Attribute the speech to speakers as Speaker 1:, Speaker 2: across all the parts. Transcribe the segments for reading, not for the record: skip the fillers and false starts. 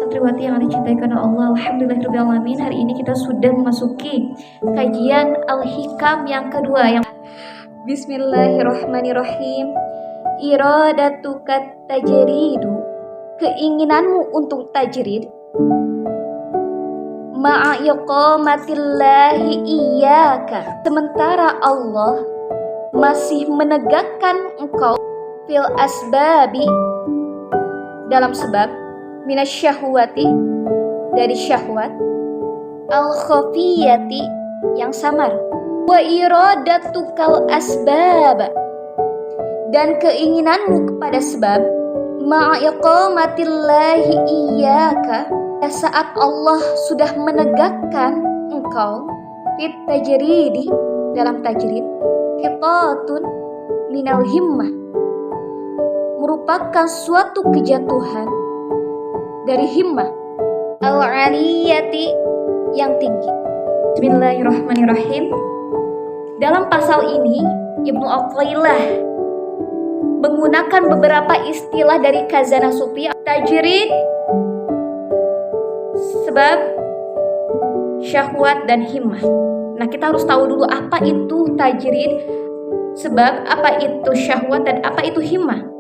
Speaker 1: Santriwati yang dicintai karena Allah, alhamdulillahirrahmanirrahim. Hari ini kita sudah memasuki kajian Al-Hikam yang kedua. Bismillahirrahmanirrahim. Iradatukat tajridu, keinginanmu untuk tajrid, ma'a iqamatillahi iyyaka, sementara Allah masih menegakkan engkau fil asbabi, dalam sebab, minasyahwati, dari syahwat, al-khafiyati, yang samar, wa iradatukal asbab, dan keinginanmu kepada sebab, ma'iqamatillahi iyyaka, saat Allah sudah menegakkan engkau fit tajridi, dalam tajrid, hitatun minal himmah, merupakan suatu kejatuhan dari himmah al-aliyati, yang tinggi. Bismillahirrahmanirrahim. Dalam pasal ini Ibnu Athaillah menggunakan beberapa istilah dari Khazanah Sufi. Tajrid, sebab, syahwat, dan himmah. Nah, kita harus tahu dulu apa itu tajrid, sebab, apa itu syahwat, dan apa itu himmah.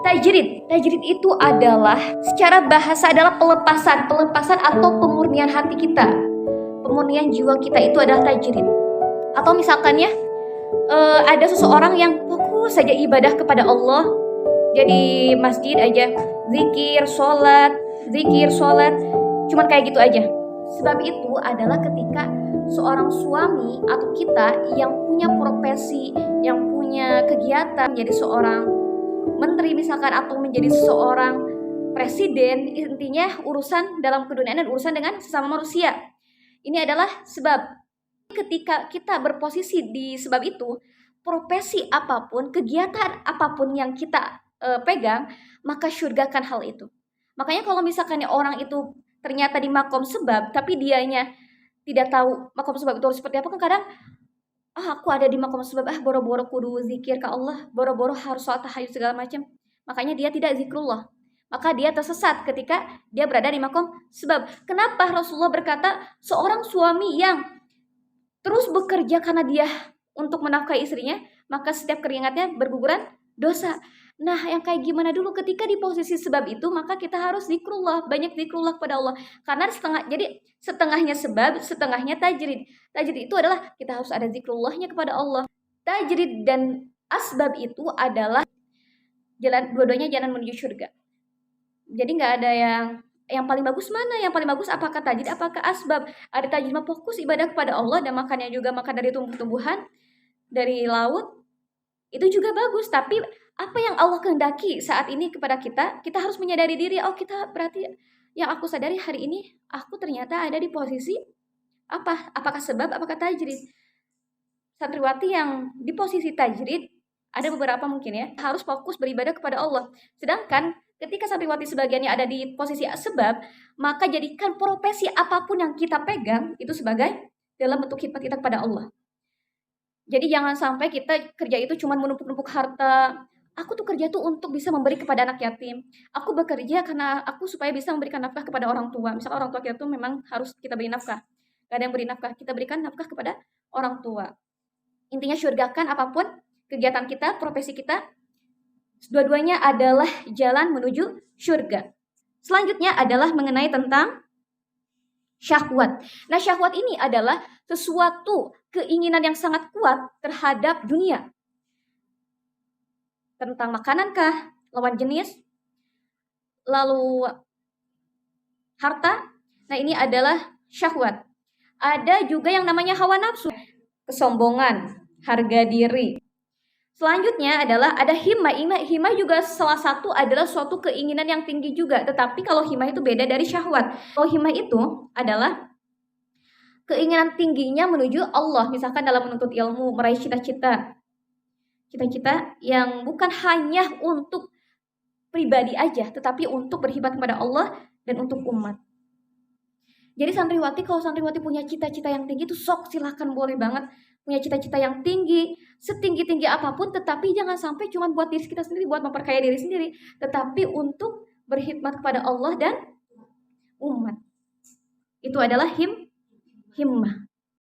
Speaker 1: Tajrid itu adalah, secara bahasa adalah pelepasan atau pemurnian hati kita, pemurnian jiwa kita, itu adalah tajrid. Atau misalkan ya, ada seseorang yang fokus saja ibadah kepada Allah, jadi masjid aja, zikir, sholat, cuman kayak gitu aja. Sebab itu adalah ketika seorang suami atau kita yang punya profesi, yang punya kegiatan menjadi seorang menteri misalkan, atau menjadi seorang presiden, intinya urusan dalam keduniaan dan urusan dengan sesama manusia. Ini adalah sebab. Ketika kita berposisi di sebab itu, profesi apapun, kegiatan apapun yang kita pegang, maka syurgakan hal itu. Makanya kalau misalkan orang itu ternyata di makom sebab, tapi dianya tidak tahu makom sebab itu harus seperti apa, kan kadang aku ada di makom sebab, boro-boro kudu zikir ke Allah, boro-boro harus sholat tahajud segala macam. Makanya dia tidak zikrullah. Maka dia tersesat ketika dia berada di makom sebab. Kenapa Rasulullah berkata seorang suami yang terus bekerja karena dia untuk menafkahi istrinya, maka setiap keringatnya berguguran dosa. Nah, yang kayak gimana dulu ketika di posisi sebab itu, maka kita harus zikrullah, banyak zikrullah kepada Allah. Karena setengahnya sebab, setengahnya tajrid. Tajrid itu adalah kita harus ada zikrullahnya kepada Allah. Tajrid dan asbab itu adalah jalan, dua-duanya jalan menuju surga. Jadi nggak ada yang paling bagus mana? Yang paling bagus apakah tajrid, apakah asbab? Ada tajrid mah fokus ibadah kepada Allah dan makannya juga makan dari tumbuh-tumbuhan, dari laut, itu juga bagus. Tapi apa yang Allah kehendaki saat ini kepada kita, kita harus menyadari diri. Oh, kita berarti yang aku sadari hari ini, aku ternyata ada di posisi apa? Apakah sebab, apakah tajrid? Santriwati yang di posisi tajrid, ada beberapa mungkin ya, harus fokus beribadah kepada Allah. Sedangkan ketika santriwati sebagiannya ada di posisi sebab, maka jadikan profesi apapun yang kita pegang itu sebagai dalam bentuk khidmat kita kepada Allah. Jadi jangan sampai kita kerja itu cuma menumpuk-numpuk harta. Aku tuh kerja tuh untuk bisa memberi kepada anak yatim. Aku bekerja karena aku supaya bisa memberikan nafkah kepada orang tua. Misal orang tua kita tuh memang harus kita beri nafkah. Gak ada yang beri nafkah, kita berikan nafkah kepada orang tua. Intinya syurgakan apapun kegiatan kita, profesi kita, dua-duanya adalah jalan menuju syurga. Selanjutnya adalah mengenai tentang syahwat. Nah, syahwat ini adalah sesuatu keinginan yang sangat kuat terhadap dunia. Tentang makanankah, lawan jenis, lalu harta. Nah, ini adalah syahwat. Ada juga yang namanya hawa nafsu, kesombongan, harga diri. Selanjutnya adalah ada himmah. Himmah juga salah satu adalah suatu keinginan yang tinggi juga. Tetapi kalau himmah itu beda dari syahwat. Kalau himmah itu adalah keinginan tingginya menuju Allah. Misalkan dalam menuntut ilmu, meraih cita-cita. Cita-cita yang bukan hanya untuk pribadi aja, tetapi untuk berkhidmat kepada Allah dan untuk umat. Jadi santriwati, kalau santriwati punya cita-cita yang tinggi itu sok silahkan, boleh banget punya cita-cita yang tinggi, setinggi-tinggi apapun, tetapi jangan sampai cuma buat diri kita sendiri, buat memperkaya diri sendiri, tetapi untuk berkhidmat kepada Allah dan umat. Itu adalah himmah.